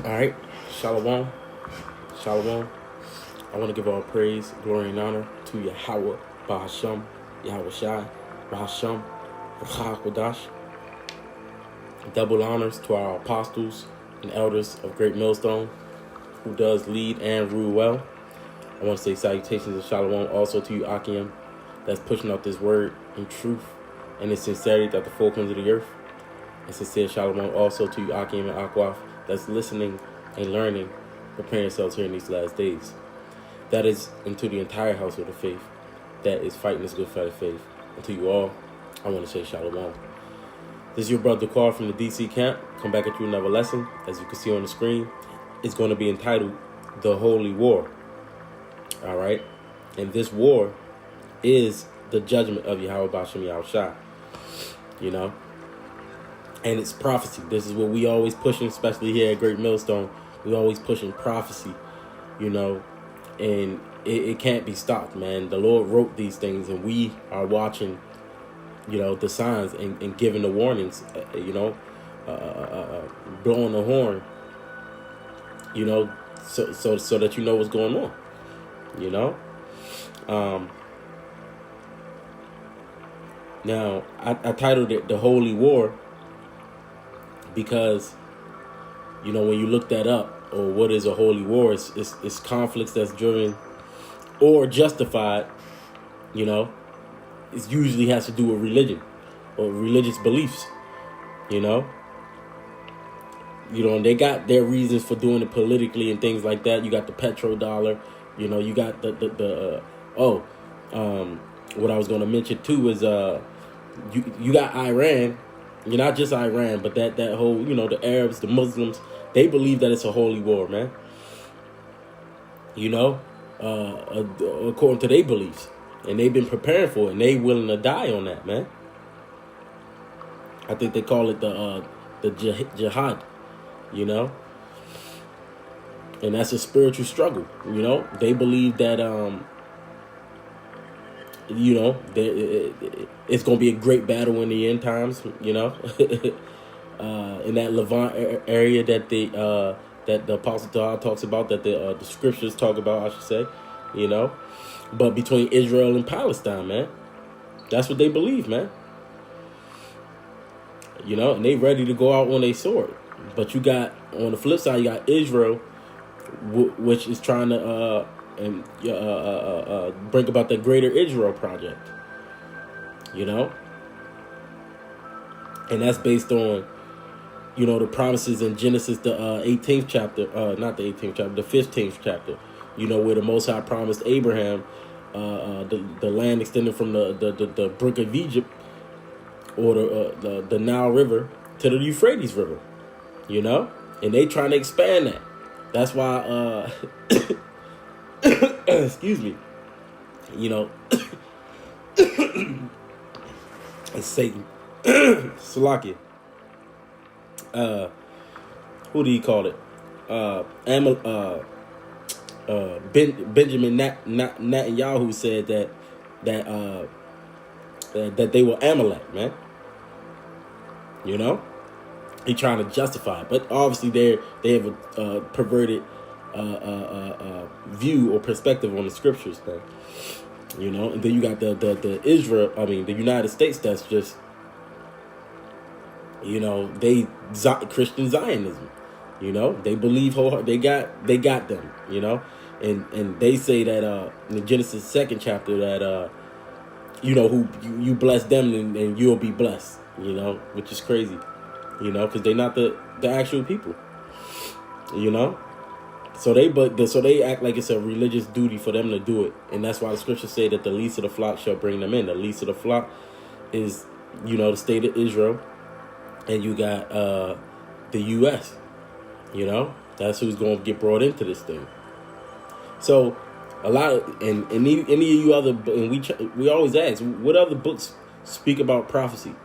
All right, Shalom, Shalom. I want to give all praise, glory, and honor to Yahweh, Bahasham, Yahweh Shai, Bahasham, Kodash. Double honors to our apostles and elders of Great Millstone, who does lead and rule well. I want to say salutations of Shalom also to you, Akim, that's pushing out this word in truth and in sincerity at the four corners of the earth. And sincere Shalom also to you, Akim and Akwaf, that's listening and learning, preparing yourselves here in these last days. That is into the entire household of faith that is fighting this good fight of faith. And to you all, I want to say Shalom. This is your brother Carl from the DC camp. Come back at you another lesson. As you can see on the screen, it's going to be entitled The Holy War. All right. And this war is the judgment of Yahweh Bashem Yahushua. You know. And it's prophecy. This is what we always pushing, especially here at Great Millstone. We always pushing prophecy, you know, and it can't be stopped, man. The Lord wrote these things, and we are watching, you know, the signs and giving the warnings, you know, blowing the horn, you know, so that you know what's going on, you know. Now, I titled it The Holy War because, you know, when you look that up, or what is a holy war, it's conflicts that's driven or justified, you know. It usually has to do with religion or religious beliefs, you know. You know, and they got their reasons for doing it politically and things like that. You got the petrodollar, you know, you got what I was going to mention too is you got Iran. You're not just Iran, but that whole, you know, the Arabs, the Muslims, they believe that it's a holy war, man. You know, according to their beliefs. And they've been preparing for it, and they willing to die on that, man. I think they call it the jihad, you know. And that's a spiritual struggle, you know. They believe that, you know, it's going to be a great battle in the end times, you know. In that Levant area that the Apostle Paul talks about, that the scriptures talk about, I should say, you know. But between Israel and Palestine, man, that's what they believe, man. You know, and they ready to go out on a sword. But you got, on the flip side, you got Israel, which is trying to bring about the Greater Israel Project. You know, and that's based on, you know, the promises in Genesis, the 18th chapter, not the 18th chapter, the 15th chapter, you know, where the Most High promised Abraham the land extending from the brook of Egypt, or the Nile River to the Euphrates River, you know, and they trying to expand that. That's why, excuse me, you know, it's Satan, Salakia. Who do you call it? Benjamin Netanyahu said that they were Amalek, man. You know, he trying to justify it, but obviously they have a perverted view or perspective on the scriptures, man. You know, and then you got the United States, that's just, you know, Christian Zionism. You know, they believe they got them, you know, and they say that in the Genesis 2nd chapter that you know, who you bless them and you'll be blessed, you know, which is crazy, you know, because they're not the actual people, you know. So they act like it's a religious duty for them to do it, and that's why the scriptures say that the least of the flock shall bring them in. The least of the flock is, you know, the state of Israel, and you got the U.S. You know, that's who's going to get brought into this thing. So a lot of, and any of you other, and we always ask, what other books speak about prophecy?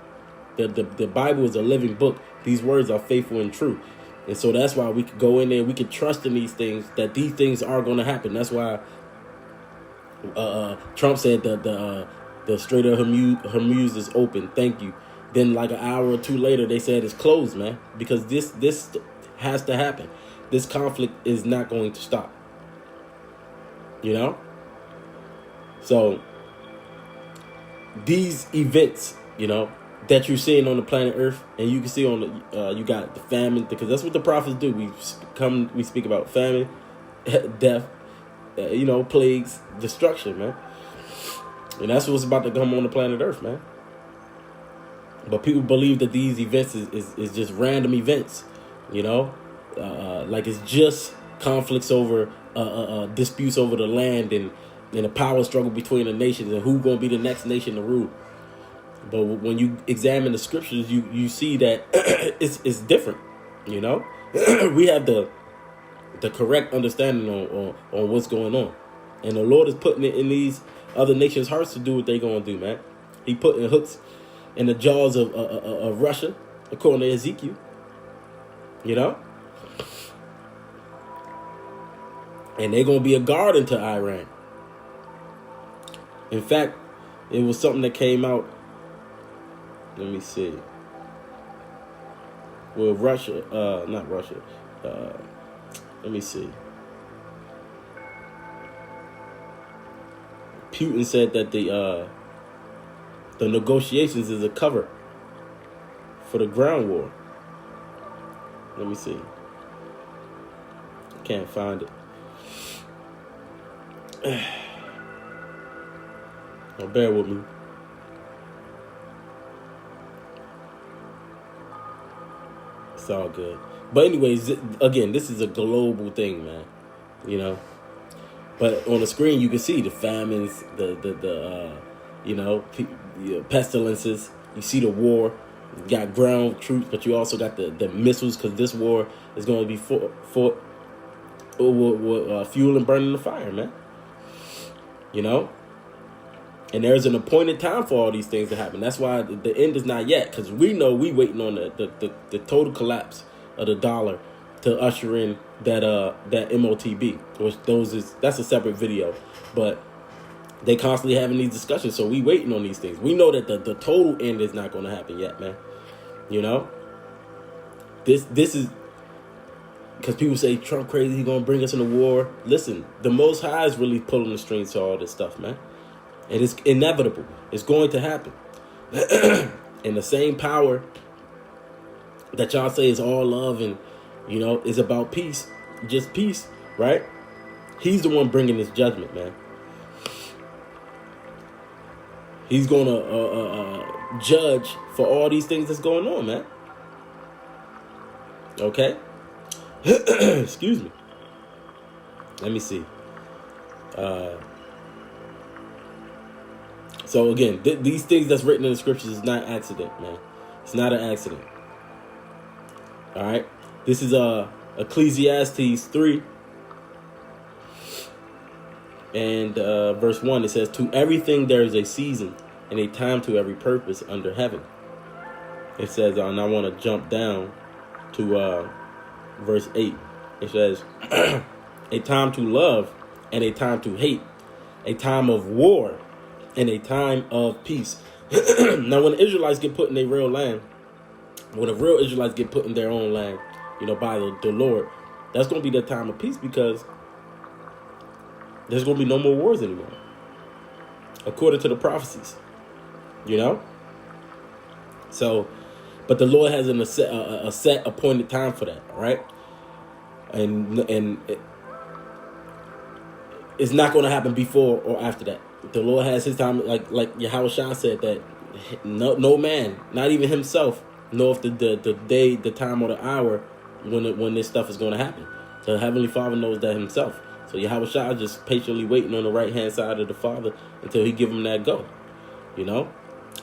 The Bible is a living book. These words are faithful and true. And so that's why we could go in there, we could trust in these things, that these things are going to happen. That's why Trump said that the Strait of Hormuz is open. Thank you. Then like an hour or two later, they said it's closed, man, because this has to happen. this conflict is not going to stop. You know? So these events, you know, that you're seeing on the planet Earth, and you can see on the you got the famine, because that's what the prophets do. We speak about famine, death, you know, plagues, destruction, man. And that's what's about to come on the planet Earth, man. But people believe that these events is just random events, you know, like it's just conflicts over disputes over the land and a power struggle between the nations and who's going to be the next nation to rule. But when you examine the scriptures, you see that it's different, you know. We have the correct understanding on what's going on, and the Lord is putting it in these other nations' hearts to do what they're going to do, man. He putting hooks in the jaws of Russia, according to Ezekiel, you know. And they're going to be a guard into Iran. In fact, it was something that came out. Let me see. Well, Russia, not Russia. Let me see. Putin said that the negotiations is a cover for the ground war. Let me see. Can't find it. Now bear with me. It's all good. But anyways, again, this is a global thing, man. You know. But on the screen, you can see the famines, the pestilences. You see the war. You got ground troops, but you also got the missiles, because this war is going to be fought with fuel and burning the fire, man. You know? And there's an appointed time for all these things to happen. That's why the end is not yet, because we know we waiting on the total collapse of the dollar to usher in that MOTB, which that's a separate video. But they constantly having these discussions, so we waiting on these things. We know that the total end is not going to happen yet, man. You know? This is because people say Trump crazy, he going to bring us in a war. Listen, the Most High is really pulling the strings to all this stuff, man. And it's inevitable. It's going to happen. And the same power that y'all say is all love and, you know, is about peace, just peace, right? He's the one bringing this judgment, man. He's going to judge for all these things that's going on, man. Okay? Excuse me. Let me see. So again, these things that's written in the scriptures is not accident, man. It's not an accident. All right? This is Ecclesiastes 3. And verse 1, it says, to everything there is a season and a time to every purpose under heaven. It says, and I want to jump down to verse 8. It says, a time to love and a time to hate, a time of war and a time of peace. Now, when the Israelites get put in their real land, when the real Israelites get put in their own land, you know, by the Lord, that's going to be their time of peace, because there's going to be no more wars anymore, according to the prophecies, you know? So, but the Lord has a set appointed time for that, all right? And it's not going to happen before or after that. The Lord has his time, like Jehoshaphat said, that no man, not even himself, know if the day, the time, or the hour when this stuff is going to happen. So Heavenly Father knows that himself. So Jehoshaphat just patiently waiting on the right-hand side of the Father until he give him that go. You know?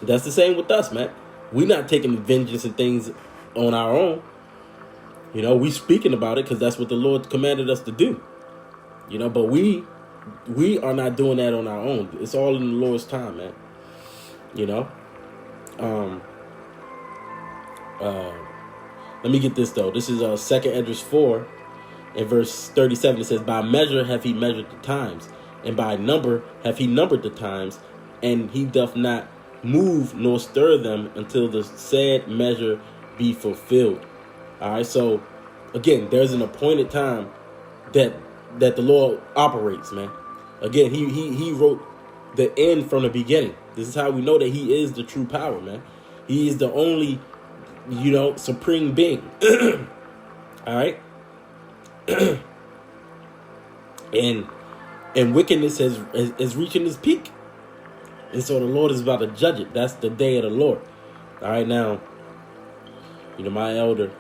That's the same with us, man. We're not taking vengeance and things on our own. You know, we speaking about it because that's what the Lord commanded us to do. You know, but we are not doing that on our own. It's all in the Lord's time, man. You know? Let me get this, though. This is 2 Esdras 4. In verse 37, it says, by measure have he measured the times, and by number have he numbered the times, and he doth not move nor stir them until the said measure be fulfilled. All right, so Again, there's an appointed time that the Lord operates, man. Again, he wrote the end from the beginning. This is how we know that he is the true power, man. He is the only, supreme being. All right. and wickedness is reaching its peak. And so the Lord is about to judge it. That's the day of the Lord. All right, now, my elder,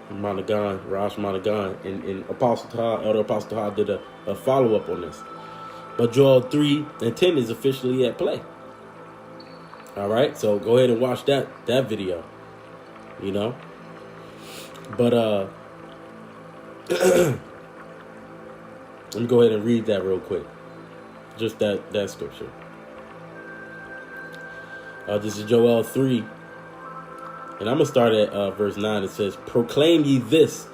Rosh Managan, and Elder Apostle Todd did a follow-up on this. But Joel 3:10 is officially at play. All right, so go ahead and watch that video, But, let me go ahead and read that real quick. Just that scripture. This is Joel 3. And I'm going to start at verse 9. It says, "Proclaim ye this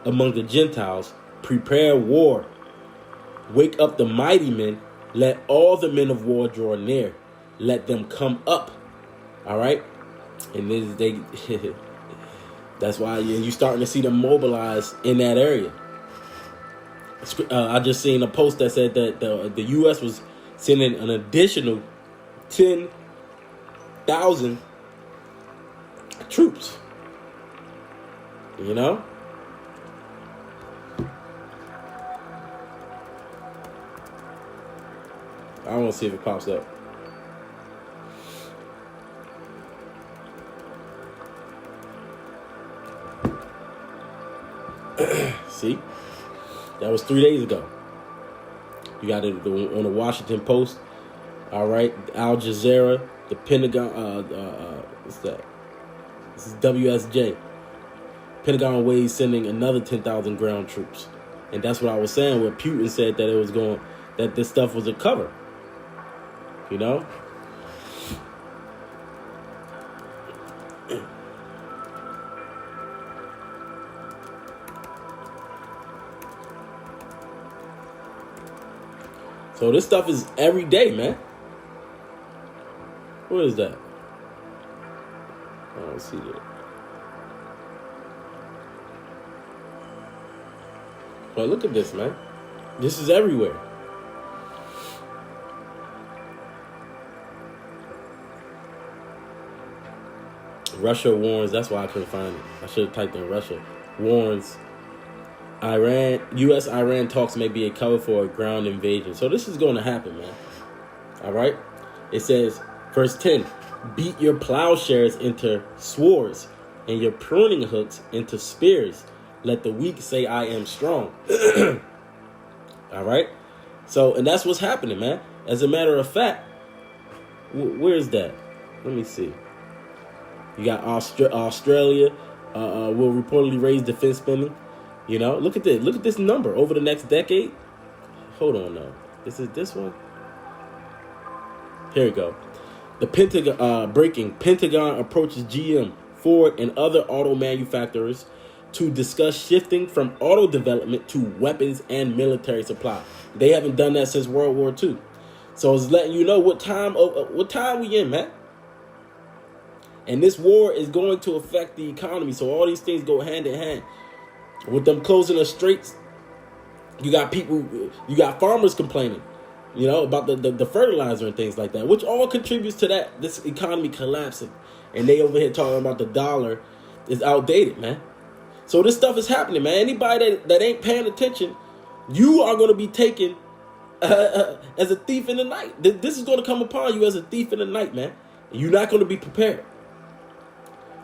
among the Gentiles, prepare war. Wake up the mighty men. Let all the men of war draw near. Let them come up." All right? And that's why you're starting to see them mobilize in that area. I just seen a post that said that the U.S. was sending an additional 10,000 troops. I want to see if it pops up. See? That was 3 days ago. You got it on the Washington Post. All right. Al Jazeera, the Pentagon, what's that? This is WSJ. Pentagon ways sending another 10,000 ground troops. And that's what I was saying, where Putin said that that this stuff was a cover. So this stuff is every day, man. What is that? I don't see that. But look at this, man. This is everywhere. Russia warns. That's why I couldn't find it. I should have typed in Russia. Warns U.S.-Iran talks may be a cover for a ground invasion. So this is going to happen, man. All right. It says, verse 10, "Beat your plowshares into swords and your pruning hooks into spears. Let the weak say, I am strong." All right. So, and that's what's happening, man. As a matter of fact, where is that? Let me see. You got Australia will reportedly raise defense spending. Look at this. Look at this number over the next decade. Hold on now. This is this one. Here we go. The Pentagon approaches GM, Ford, and other auto manufacturers to discuss shifting from auto development to weapons and military supply. They haven't done that since World War II. So it's letting you know what time we in, man. And this war is going to affect the economy. So all these things go hand in hand. With them closing the straits, you got farmers complaining, about the fertilizer and things like that, which all contributes to this economy collapsing. And they over here talking about the dollar is outdated, man. So this stuff is happening, man. Anybody that ain't paying attention, you are going to be taken as a thief in the night. This is going to come upon you as a thief in the night, man. And you're not going to be prepared.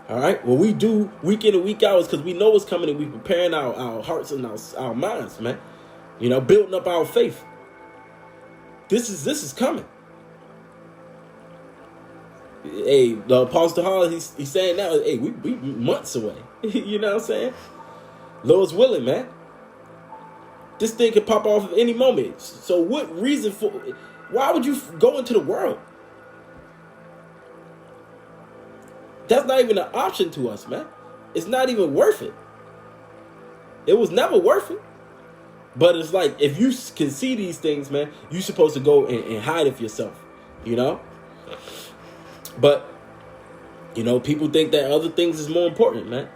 All right. What we do week in and week out is because we know what's coming, and we preparing our hearts and our minds, man. Building up our faith. This is coming. Hey, the Apostle Hall, he's saying now, hey, we months away. You know what I'm saying? Lord's willing, man. This thing could pop off at any moment. So what reason why would you go into the world? That's not even an option to us, man. It's not even worth it. It was never worth it. But it's like, if you can see these things, man, you're supposed to go and hide it yourself, But, people think that other things is more important, man.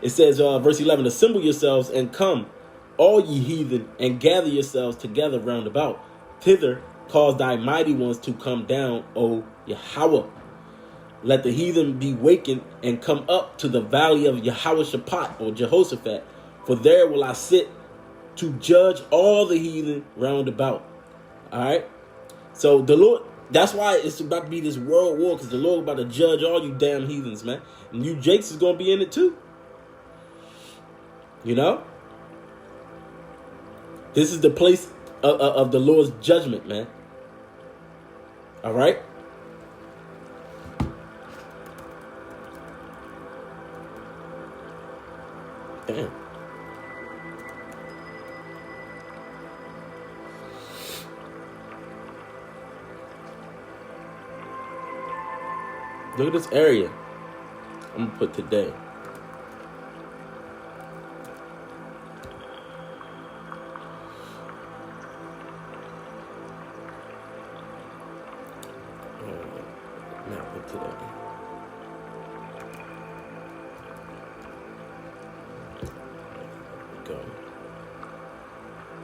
It says, verse 11, assemble yourselves and come, all ye heathen, and gather yourselves together round about. Thither cause thy mighty ones to come down, O Yahweh. Let the heathen be wakened and come up to the valley of Jehoshaphat or Jehoshaphat, for there will I sit to judge all the heathen round about. All right. So the Lord, that's why it's about to be this world war, because the Lord is about to judge all you damn heathens, man. And you Jakes is going to be in it too. You know? This is the place of the Lord's judgment, man. All right? Damn. Look at this area. I'm going to put today. Not put today. Go.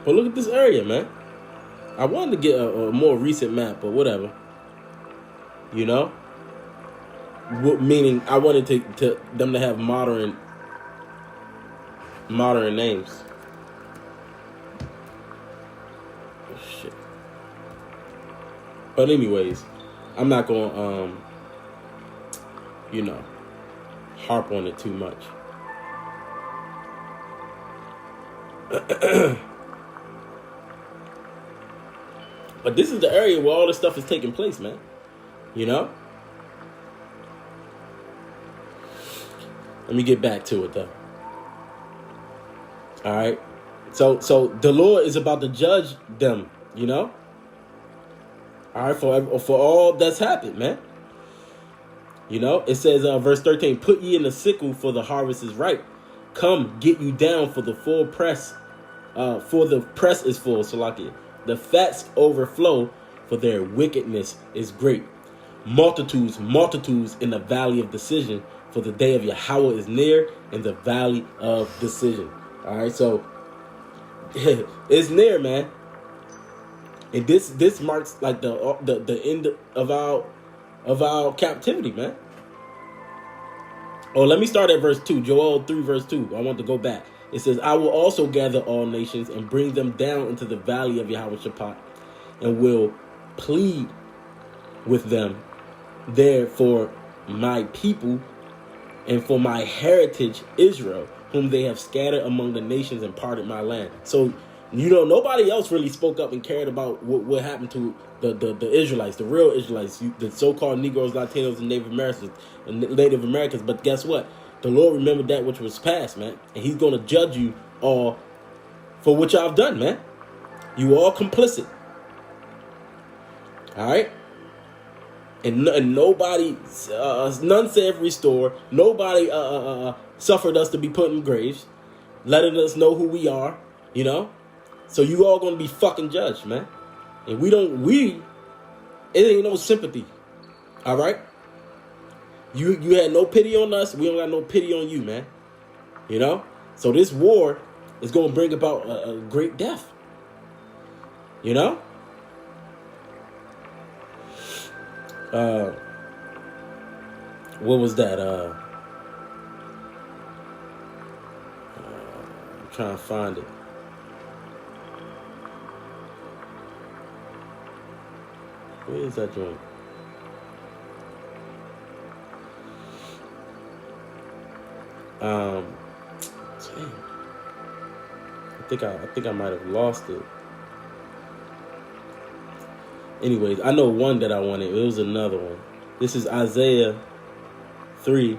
But look at this area, man. I wanted to get a more recent map, but whatever. You know? Meaning, I wanted to them to have modern names. Oh, shit. But anyways, I'm not going to, harp on it too much. But this is the area where all this stuff is taking place, man. You know? Let me get back to it, though. All right? So the Lord is about to judge them, you know? All right, for all that's happened, man. You know, it says, verse 13, put ye in the sickle, for the harvest is ripe. Come, get you down, for the full press, for the press is full, Salakia. The fats overflow, for their wickedness is great. Multitudes in the valley of decision, for the day of Yahweh is near in the valley of decision. All right, so it's near, man. And this marks like the end of our captivity, man. Oh, let me start at verse 2. Joel 3, verse 2. I want to go back. It says, I will also gather all nations and bring them down into the valley of Jehoshaphat, and will plead with them there for my people and for my heritage Israel, whom they have scattered among the nations and parted my land. So, nobody else really spoke up and cared about what happened to the Israelites, the real Israelites, the so-called Negroes, Latinos, and Native Americans. But guess what? The Lord remembered that which was past, man. And he's going to judge you all for what y'all have done, man. You all complicit. All right? And nobody, none said restore. Nobody suffered us to be put in graves, letting us know who we are, you know? So you all going to be fucking judged, man. And it ain't no sympathy. All right? You had no pity on us. We don't got no pity on you, man. You know? So this war is going to bring about a great death. You know? What was that? I'm trying to find it. Where is that joint? Dang. I think I might have lost it. Anyways, I know one that I wanted. It was another one. This is Isaiah 3.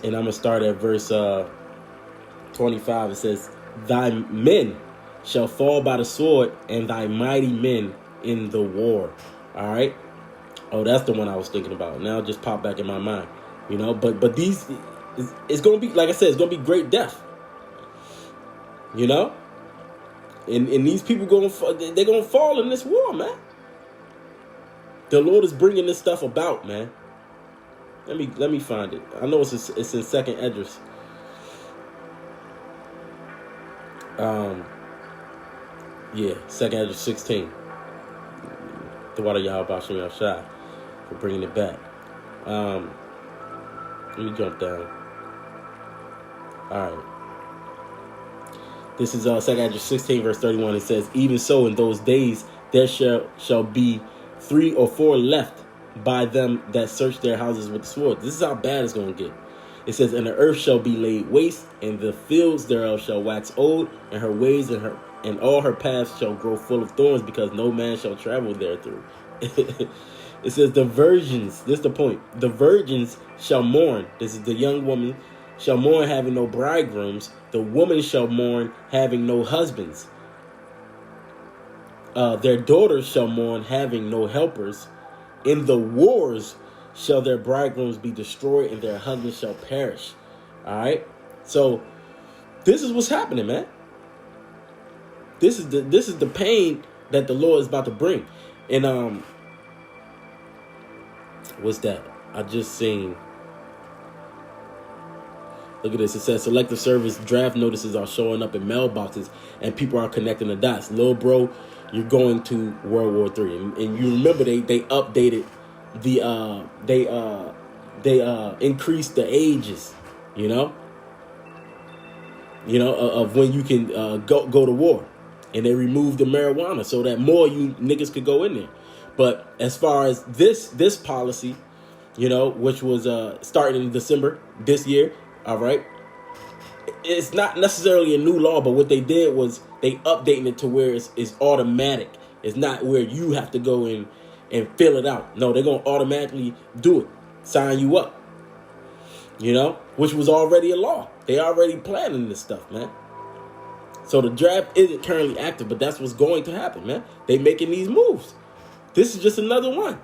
And I'm going to start at verse 25. It says, thy men shall fall by the sword, and thy mighty men in the war. All right? Oh, that's the one I was thinking about. Now it just popped back in my mind. You know, but these, it's going to be, like I said, it's going to be great death. You know? And these people they're going to fall in this war, man. The Lord is bringing this stuff about, man. Let me find it. I know it's in Second Esdras. Yeah, Second Esdras 16. The water Yahweh Shem Yahshai for bringing it back. Let me jump down. All right. This is Second Esdras 16 verse 31. It says, even so in those days there shall be 3 or 4 left by them that search their houses with the sword. This is how bad it's going to get. It says, and the earth shall be laid waste, and the fields thereof shall wax old, and her ways and all her paths shall grow full of thorns, because no man shall travel therethrough. It says the virgins, this is the point, the virgins shall mourn. This is the young woman shall mourn having no bridegrooms. The woman shall mourn having no husbands. Their daughters shall mourn having no helpers. In the wars shall their bridegrooms be destroyed, and their husbands shall perish. All right. So this is what's happening, man. This is the pain that the Lord is about to bring. And what's that? I just seen. Look at this. It says selective service draft notices are showing up in mailboxes, and people are connecting the dots. Little bro, you're going to World War III, and you remember they updated the they increased the ages, of when you can go to war, and they removed the marijuana so that more you niggas could go in there. But as far as this policy, which was starting in December this year. All right. It's not necessarily a new law, but what they did was they updated it to where it's automatic. It's not where you have to go in and fill it out. No, they're going to automatically do it. Sign you up. Which was already a law. They already planning this stuff, man. So the draft isn't currently active, but that's what's going to happen, man. They making these moves. This is just another one.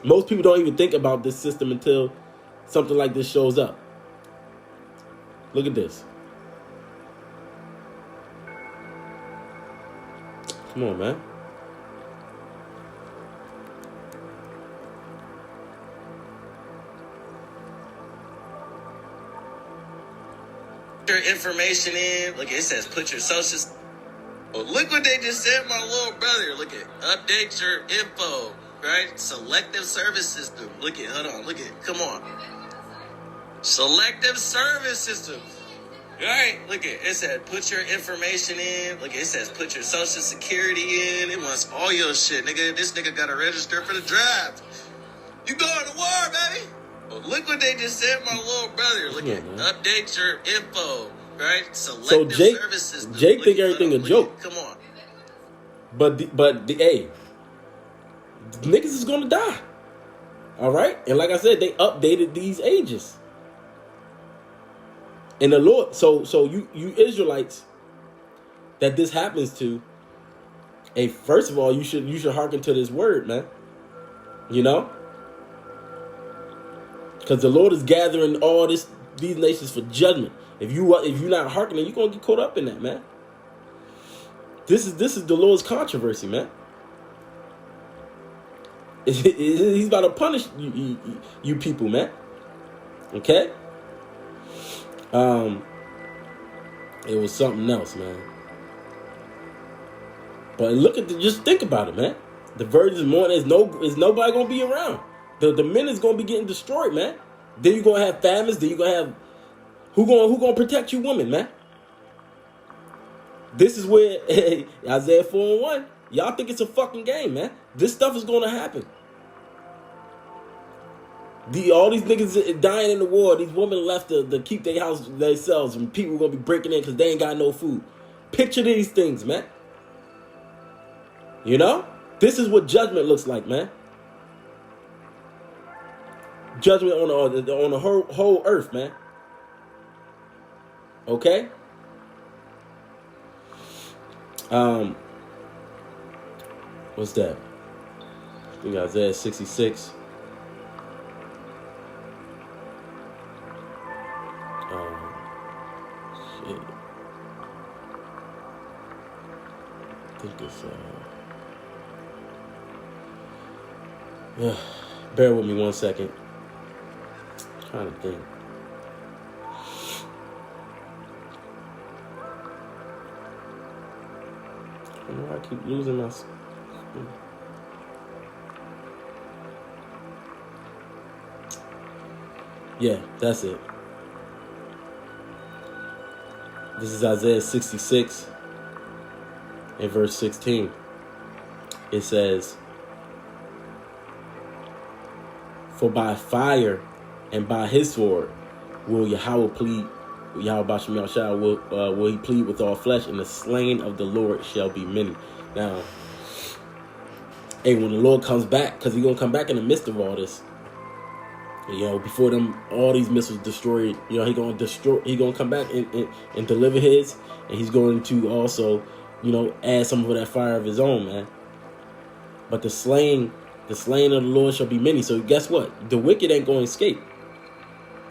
Most people don't even think about this system until something like this shows up. Look at this. Come on, man. Your information in. Look, it says put your socials. Oh, look what they just said, my little brother. Look at update your info, right? Selective service system. Look at, hold on, look at, come on. Selective service system. All right, look at it said put your information in. Look, it says put your social security in. It wants all your shit, nigga. This nigga got to register for the draft. You going to war, baby? Well, look what they just said, my little brother. Look at update your info, right? Selective service system. Jake think everything a joke. Come on. But hey, niggas is gonna die. All right, and like I said, they updated these ages. And the Lord, so you Israelites that this happens to, hey, first of all, you should hearken to this word, man. Because the Lord is gathering all these nations for judgment. If you're not hearkening, you're gonna get caught up in that, man. This is the Lord's controversy, man. He's about to punish you people, man. Okay. It was something else, man. But just think about it, man. The virgins mourning is nobody gonna be around. The men is gonna be getting destroyed, man. Then you're gonna have famines. Then you're gonna have who gonna protect you, women, man. This is where Isaiah 4:1. Y'all think it's a fucking game, man. This stuff is gonna happen. All these niggas dying in the war. These women left to keep their house themselves, and people gonna be breaking in because they ain't got no food. Picture these things, man. This is what judgment looks like, man. Judgment on the whole earth, man. Okay. What's that? We got Isaiah 66. Shit. I think it's bear with me one second. trying to think. I keep losing my. Yeah, that's it. This is Isaiah 66 and verse 16. It says, "For by fire and by his sword will Yahweh plead, Yahweh Bashem Yahushua will he plead with all flesh, and the slain of the Lord shall be many." Now, hey, when the Lord comes back, because he's going to come back in the midst of all this, before them, all these missiles destroyed, he going to come back and deliver his, and he's going to also, add some of that fire of his own, man. But the slain of the Lord shall be many. So guess what? The wicked ain't going to escape.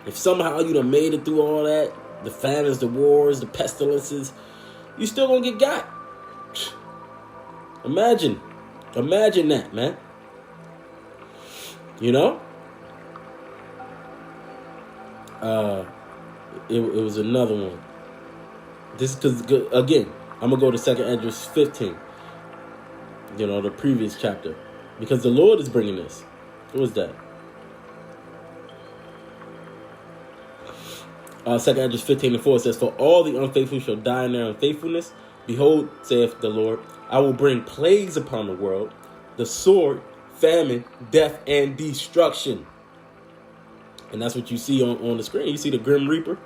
If somehow you done made it through all that, the famines, the wars, the pestilences, you still going to get got. Imagine that, man. It was another one. This is because, again, I'm going to go to 2 Esdras 15. The previous chapter. Because the Lord is bringing this. What was that? 2 Esdras 15 and 4 says, "For all the unfaithful shall die in their unfaithfulness. Behold, saith the Lord, I will bring plagues upon the world, the sword, famine, death, and destruction." And that's what you see on the screen. You see the Grim Reaper.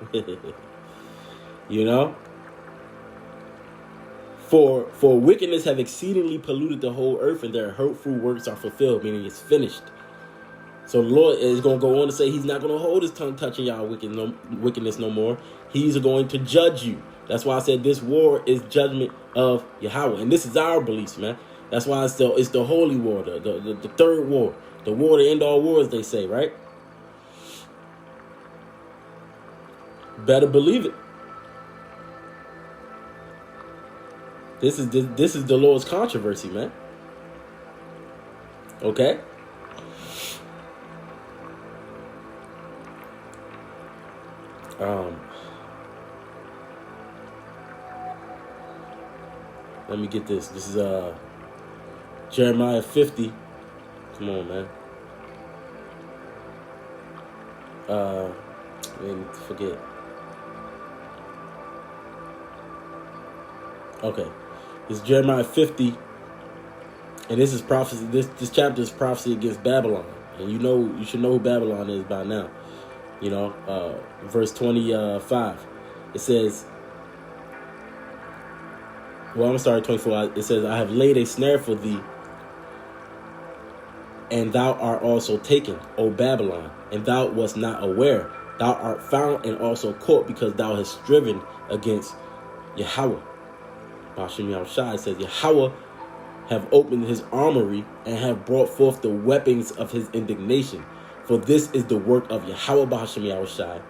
For wickedness have exceedingly polluted the whole earth, and their hurtful works are fulfilled, meaning it's finished. So the Lord is going to go on to say he's not going to hold his tongue touching y'all wickedness no more. He's going to judge you. That's why I said this war is judgment of Yahweh. And this is our beliefs, man. That's why it's the holy war, the third war. The war to end all wars, they say, right? Better believe it. This is the Lord's controversy, man. Okay? Let me get this. This is Jeremiah 50. Come on, man. Forget. Okay. This is Jeremiah 50. And this is prophecy. This chapter is prophecy against Babylon. And you should know who Babylon is by now. Verse 25. It says, I'm going to start at 24. It says, "I have laid a snare for thee, and thou art also taken, O Babylon, and thou wast not aware. Thou art found and also caught, because thou hast striven against Yahweh." Bashem Yahushua says, "Yahweh have opened his armory and have brought forth the weapons of his indignation. For this is the work of Yahweh Bashem Yahushua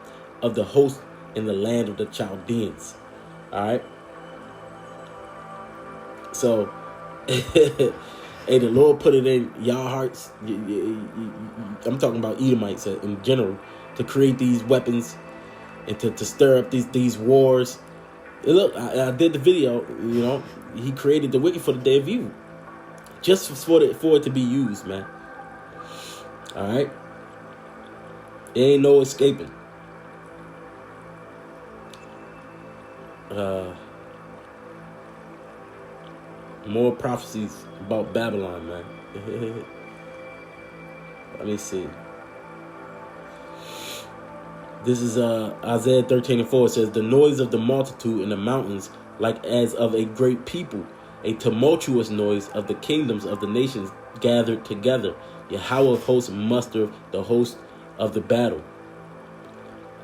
of the host in the land of the Chaldeans." All right. So, hey, the Lord put it in y'all hearts. I'm talking about Edomites in general, to create these weapons and to stir up these wars. And look, I did the video. He created the wicked for the day of evil, just for it to be used, man. All right, there ain't no escaping. More prophecies about Babylon, man. Let me see. This is Isaiah 13 and 4. It says, "The noise of the multitude in the mountains, like as of a great people, a tumultuous noise of the kingdoms of the nations gathered together. Yahweh of hosts muster the host of the battle."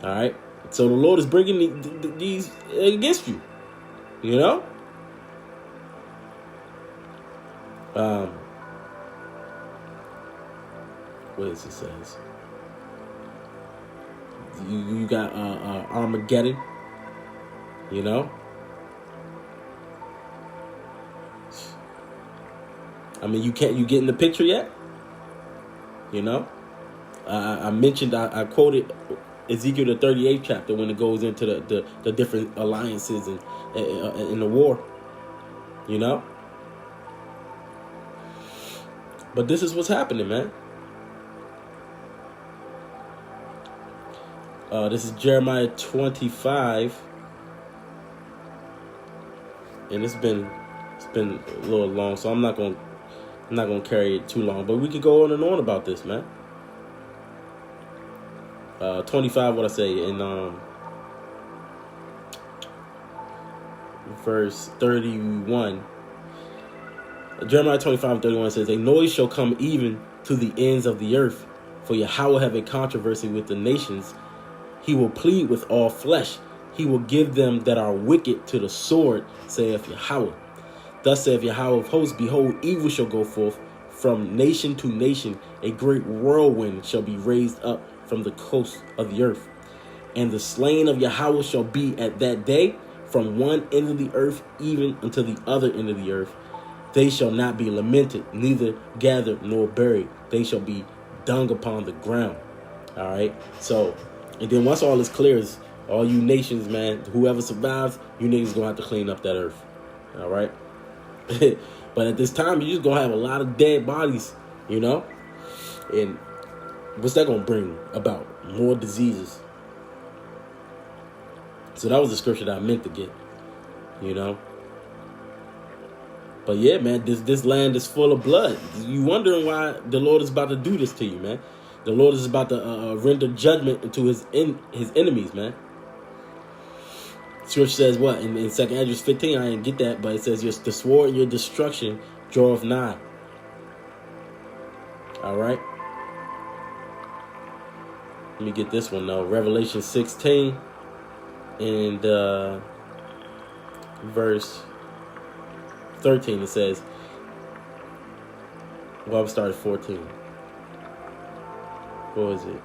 All right. So the Lord is bringing these against you. What does it says? You got Armageddon. I mean, you getting the picture yet? I mentioned, I quoted Ezekiel the 38th chapter when it goes into the different alliances and in the war. You know? But this is what's happening, man. This is Jeremiah 25. And it's been a little long, so I'm not gonna carry it too long. But we could go on and on about this, man. 25, what I say in verse 31. Jeremiah 25:31 says, "A noise shall come even to the ends of the earth, for Yahweh have a controversy with the nations. He will plead with all flesh. He will give them that are wicked to the sword, saith Yahweh. Thus saith Yahweh of hosts, behold, evil shall go forth from nation to nation. A great whirlwind shall be raised up from the coast of the earth. And the slain of Yahweh shall be at that day from one end of the earth even unto the other end of the earth. They shall not be lamented, neither gathered nor buried. They shall be dung upon the ground." All right. So, and then once all is clear, is all you nations, man, whoever survives, you niggas gonna have to clean up that earth. All right. But at this time, you're just gonna have a lot of dead bodies, you know. And what's that gonna bring about? More diseases. So that was the scripture that I meant to get, you know. But yeah, man, this land is full of blood. You wondering why the Lord is about to do this to you, man? The Lord is about to render judgment to his enemies, man. Scripture says what? In 2 Andrews 15, I didn't get that, but it says, the sword and your destruction draweth nigh. All right. Let me get this one, though. Revelation 16 and verse 13, it says, well, I'm starting 14. What was it?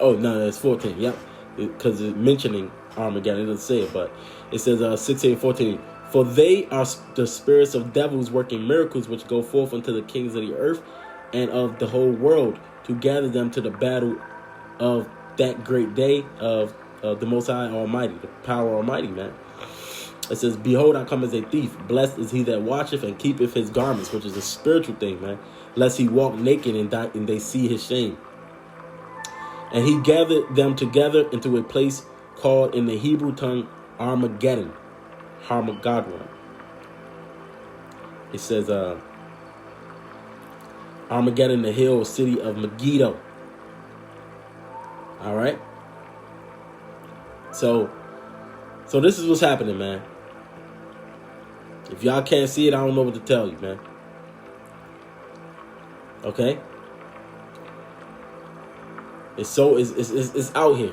Oh, no, it's 14. Yep. Because it's mentioning Armageddon. It doesn't say it, but it says 16 and 14. "For they are the spirits of devils working miracles, which go forth unto the kings of the earth and of the whole world, to gather them to the battle of that great day of the Most High Almighty," the power Almighty, man. It says, "Behold, I come as a thief. Blessed is he that watcheth and keepeth his garments," which is a spiritual thing, man. "Lest he walk naked and die, and they see his shame. And he gathered them together into a place called in the Hebrew tongue Armageddon." Armageddon. It says, Armageddon, the hill, city of Megiddo. All right. So this is what's happening, man. If y'all can't see it, I don't know what to tell you, man. Okay. It's out here.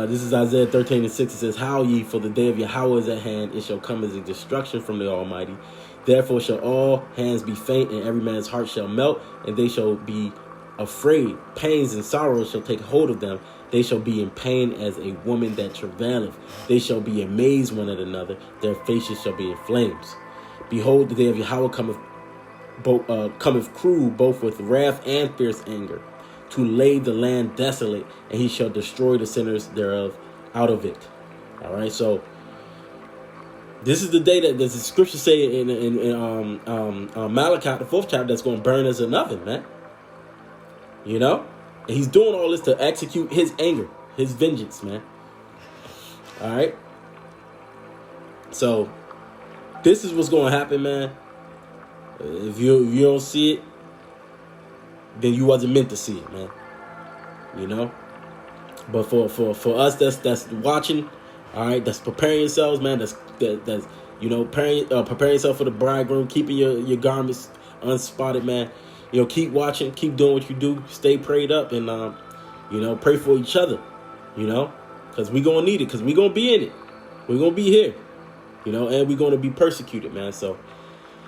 This is Isaiah 13 and 6. It says, "Howl ye, for the day of Yahweh is at hand. It shall come as a destruction from the Almighty. Therefore shall all hands be faint, and every man's heart shall melt, and they shall be afraid. Pains and sorrows shall take hold of them. They shall be in pain as a woman that travaileth. They shall be amazed one at another. Their faces shall be in flames. Behold, the day of Yahweh cometh cruel, both with wrath and fierce anger, to lay the land desolate, and he shall destroy the sinners thereof out of it." All right, so this is the day that the scripture say in Malachi, the 4th chapter, that's going to burn as an oven, man. You know, and he's doing all this to execute his anger, his vengeance, man. All right, so this is what's going to happen, man. If you don't see it, then you wasn't meant to see it, man. You know, but for us that's watching, all right, that's preparing yourselves, man. That's you know, preparing yourself for the bridegroom, keeping your garments unspotted, man. You know, keep watching, keep doing what you do, stay prayed up, and you know, pray for each other. You know, because we gonna need it, because we gonna be in it. We're gonna be here. You know, and we're gonna be persecuted, man. So,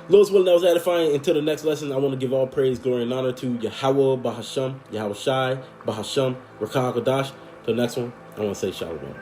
Lord's willing, that was edifying. Until the next lesson, I want to give all praise, glory, and honor to Yahweh Bahasham, Yahweh Shai, Bahasham, Rakah Kodash. Till the next one, I want to say Shalom.